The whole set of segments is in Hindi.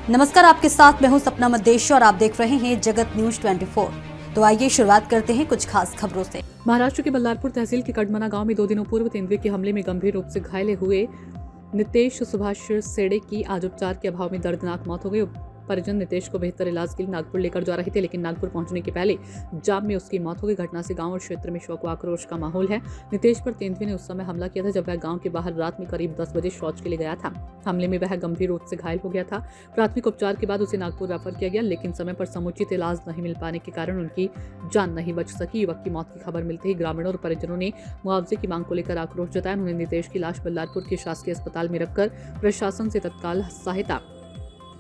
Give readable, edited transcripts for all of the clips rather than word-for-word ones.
नमस्कार, आपके साथ मैं हूं सपना मदेशी और आप देख रहे हैं जगत न्यूज 24। तो आइए शुरुआत करते हैं कुछ खास खबरों से। महाराष्ट्र के बल्लारपुर तहसील के कडमना गांव में 2 दिनों पूर्व तेंदुए के हमले में गंभीर रूप से घायल हुए नितेश सुभाष सेड़े की आज उपचार के अभाव में दर्दनाक मौत हो गई। परिजन नितेश को बेहतर इलाज के लिए नागपुर लेकर जा रहे थे, लेकिन नागपुर पहुंचने के पहले जाम में उसकी मौत हो गई। घटना से गांव और क्षेत्र में शोक व आक्रोश का माहौल है। नितेश पर तेंदुए ने उस समय हमला किया था जब वह गांव के बाहर रात में करीब 10 बजे शौच के लिए गया था। हमले में वह गंभीर रूप से घायल हो गया था। प्राथमिक उपचार के बाद उसे नागपुर रेफर किया गया, लेकिन समय पर समुचित इलाज नहीं मिल पाने के कारण उनकी जान नहीं बच सकी। युवक की मौत की खबर मिलते ही ग्रामीणों और परिजनों ने मुआवजे की मांग को लेकर आक्रोश जताया। उन्होंने नितेश की लाश बल्लारपुर के शासकीय अस्पताल में रखकर प्रशासन से तत्काल सहायता,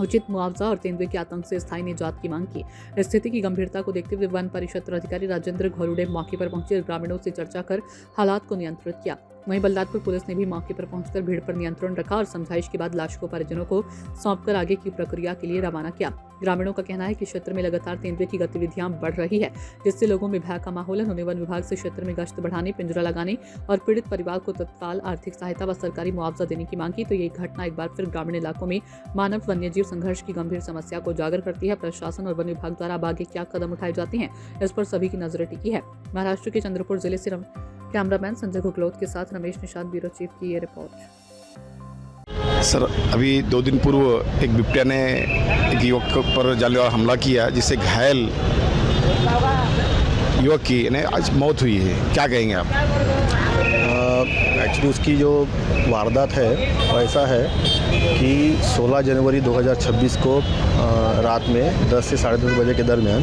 उचित मुआवजा और तेंदुए के आतंक से स्थायी निजात की मांग की। स्थिति की गंभीरता को देखते हुए वन परिषद अधिकारी राजेंद्र घोरुडे मौके पर पहुंचे और ग्रामीणों से चर्चा कर हालात को नियंत्रित किया। वहीं बल्लारपुर पुलिस ने भी मौके पर पहुंचकर भीड़ पर नियंत्रण रखा और समझाइश के बाद लाश को परिजनों को सौंपकर आगे की प्रक्रिया के लिए रवाना किया। ग्रामीणों का कहना है कि क्षेत्र में लगातार तेंदुए की गतिविधियां बढ़ रही है, जिससे लोगों में भय का माहौल है। उन्होंने वन विभाग से क्षेत्र में गश्त बढ़ाने, पिंजरा लगाने और पीड़ित परिवार को तत्काल आर्थिक सहायता व सरकारी मुआवजा देने की मांग की। तो ये घटना एक बार फिर ग्रामीण इलाकों में मानव वन्यजीव संघर्ष की गंभीर समस्या को उजागर करती है। प्रशासन और वन विभाग द्वारा अब आगे क्या कदम उठाए जाते हैं, इस पर सभी की नजर टिकी है। महाराष्ट्र के चंद्रपुर जिले से कैमरामैन संजय घुगलोत के साथ रमेश निषाद, ब्यूरो चीफ की ये रिपोर्ट। सर, अभी 2 दिन पूर्व एक बिबट्या ने एक युवक पर जानलेवा हमला किया, जिससे घायल युवक की आज मौत हुई है। क्या कहेंगे आप? एक्चुअली उसकी जो वारदात है वो ऐसा है कि 16 जनवरी 2026 को रात में 10 से 10:30 बजे के दरमियान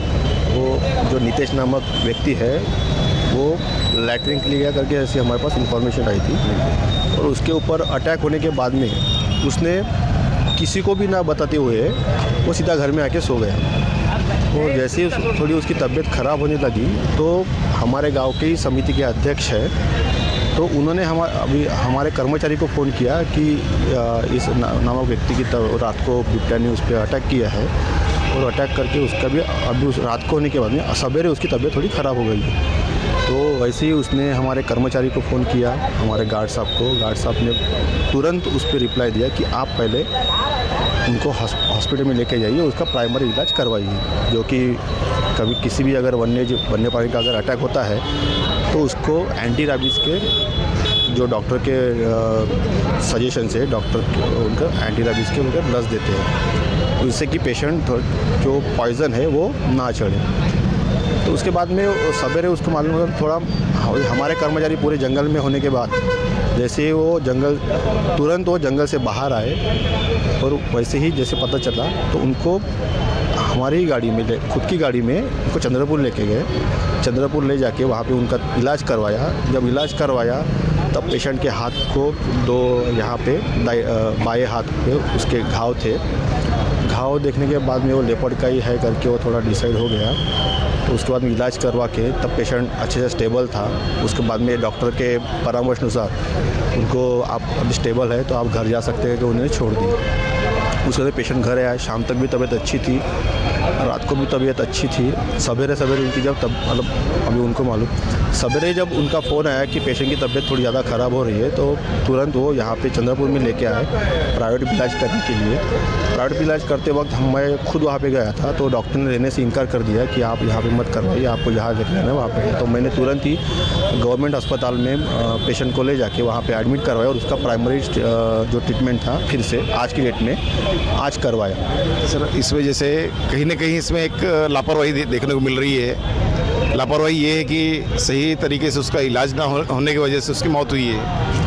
वो जो नितेश नामक व्यक्ति है वो लैटरिन के लिए गया करके ऐसी हमारे पास इंफॉर्मेशन आई थी। और उसके ऊपर अटैक होने के बाद में उसने किसी को भी ना बताते हुए वो सीधा घर में आके सो गया। और जैसे ही थोड़ी उसकी तबीयत ख़राब होने लगी तो हमारे गांव के ही समिति के अध्यक्ष है, तो उन्होंने हमारे कर्मचारी को फ़ोन किया कि इस नामक व्यक्ति की रात को बिबट्या ने उस पर अटैक किया है और अटैक करके उसका भी अभी उस रात को होने के बाद में सवेरे उसकी तबीयत थोड़ी ख़राब हो गई है। तो वैसे ही उसने हमारे कर्मचारी को फ़ोन किया, हमारे गार्ड साहब को। गार्ड साहब ने तुरंत उस पर रिप्लाई दिया कि आप पहले उनको हॉस्पिटल में लेके जाइए, उसका प्राइमरी इलाज करवाइए। जो कि कभी किसी भी अगर वन्य प्राणी का अगर अटैक होता है तो उसको एंटी रैबीज़ के जो डॉक्टर के सजेशन से डॉक्टर उनका एंटी रैबीज़ के उनके ब्लस देते हैं, उससे कि पेशेंट जो पॉइज़न है वो ना चढ़े। तो उसके बाद में सवेरे उसको मालूम हुआ, थोड़ा हमारे कर्मचारी पूरे जंगल में होने के बाद जैसे वो तुरंत वो जंगल से बाहर आए और वैसे ही जैसे पता चला तो उनको हमारी गाड़ी में खुद की गाड़ी में उनको चंद्रपुर लेके गए। चंद्रपुर ले जाके वहाँ पे उनका इलाज करवाया। जब इलाज करवाया तब पेशेंट के हाथ को 2 यहाँ पे बाएं हाथ पे उसके घाव थे। घाव देखने के बाद में वो लेपर्ड का ही है करके वो थोड़ा डिसाइड हो गया। तो उसके बाद में इलाज करवा के तब पेशेंट अच्छे से स्टेबल था। उसके बाद में डॉक्टर के परामर्श अनुसार उनको आप अभी स्टेबल है तो आप घर जा सकते हैं, तो उन्होंने छोड़ दी। उसके बाद पेशेंट घर आया। शाम तक भी तबीयत अच्छी थी, रात को भी तबीयत अच्छी थी। सवेरे उनकी जब मतलब अभी उनको मालूम सवेरे जब उनका फ़ोन आया कि पेशेंट की तबीयत थोड़ी ज़्यादा ख़राब हो रही है, तो तुरंत वो यहाँ पे चंद्रपुर में लेके आए प्राइवेट इलाज करने के लिए। प्राइवेट इलाज करते वक्त मैं खुद वहाँ पे गया था, तो डॉक्टर ने रहने से इनकार कर दिया कि आप यहाँ पे मत करवाइए, आपको जहाँ लेके आना है वहाँ पे। तो मैंने तुरंत ही गवर्नमेंट अस्पताल में पेशेंट को ले जाके वहाँ पे एडमिट करवाया और उसका प्राइमरी जो ट्रीटमेंट था फिर से आज की डेट में आज करवाया। सर, इस वजह से कहीं ना कहीं इसमें एक लापरवाही देखने को मिल रही है। लापरवाही ये है कि सही तरीके से उसका इलाज ना होने की वजह से उसकी मौत हुई है।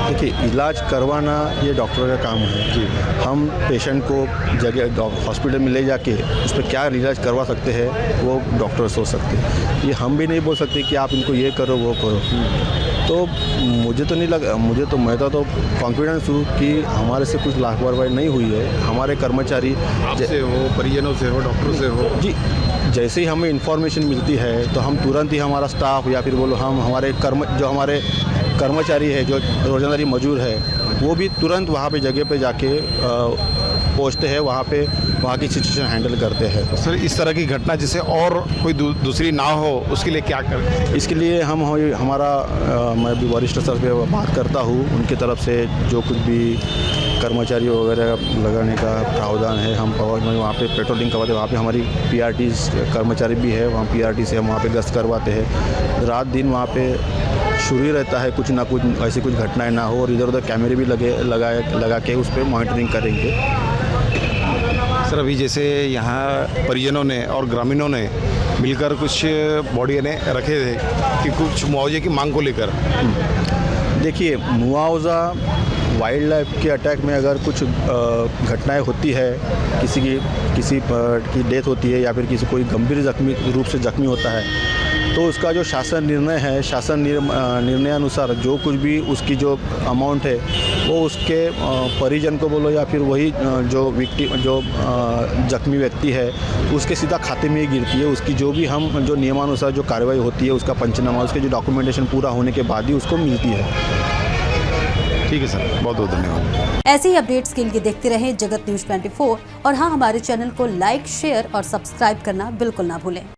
देखिए, इलाज करवाना ये डॉक्टर का काम है जी। हम पेशेंट को जगह हॉस्पिटल में ले जाके उस पर क्या इलाज करवा सकते हैं वो डॉक्टर सोच सकते हैं। ये हम भी नहीं बोल सकते कि आप इनको ये करो वो करो। तो मुझे तो नहीं लगा, मैं तो कॉन्फिडेंस हूँ कि हमारे से कुछ लापरवाही नहीं हुई है। हमारे कर्मचारी आपसे हो, परिजनों से हो, डॉक्टरों से हो जी, जैसे ही हमें इन्फॉर्मेशन मिलती है तो हम तुरंत ही हमारा स्टाफ या फिर बोलो हम हमारे कर्मचारी है जो रोजाना मजदूर है वो भी तुरंत वहाँ पे जगह पे जाके पहुंचते हैं, वहाँ पे वहाँ की सिचुएशन हैंडल करते हैं। सर इस तरह की घटना जिसे और कोई दूसरी ना हो उसके लिए क्या कर? इसके लिए मैं भी वरिष्ठ स्तर पे बात करता हूँ, उनकी तरफ से जो कुछ भी कर्मचारी वगैरह लगाने का प्रावधान है, हम वहाँ पे पेट्रोलिंग करवाते हैं। वहाँ पे हमारी पीआरटी कर्मचारी भी है, वहाँ पीआरटी से हम वहाँ पे गश्त करवाते हैं। रात दिन वहाँ पे शुरू ही रहता है, कुछ ना कुछ ऐसी कुछ घटनाएं ना हो, और इधर उधर कैमरे भी लगा के उस पर मॉनिटरिंग करेंगे। सर अभी जैसे यहाँ परिजनों ने और ग्रामीणों ने मिलकर कुछ बॉडी ने रखे थे कि कुछ मुआवजे की मांग को लेकर, देखिए मुआवजा वाइल्ड लाइफ के अटैक में अगर कुछ घटनाएं होती है, किसी की डेथ होती है या फिर कोई गंभीर रूप से जख्मी होता है, तो उसका जो शासन निर्णय है, शासन निर्णयानुसार जो कुछ भी उसकी जो अमाउंट है वो उसके परिजन को बोलो या फिर वही जो जख्मी व्यक्ति है उसके सीधा खाते में ही गिरती है। उसकी जो भी जो नियमानुसार जो कार्रवाई होती है, उसका पंचनामा, उसके जो डॉक्यूमेंटेशन पूरा होने के बाद ही उसको मिलती है। ठीक है सर, बहुत बहुत धन्यवाद। ऐसे ही अपडेट्स के लिए देखते रहें जगत न्यूज 24 और हाँ, हमारे चैनल को लाइक, शेयर और सब्सक्राइब करना बिल्कुल ना भूलें।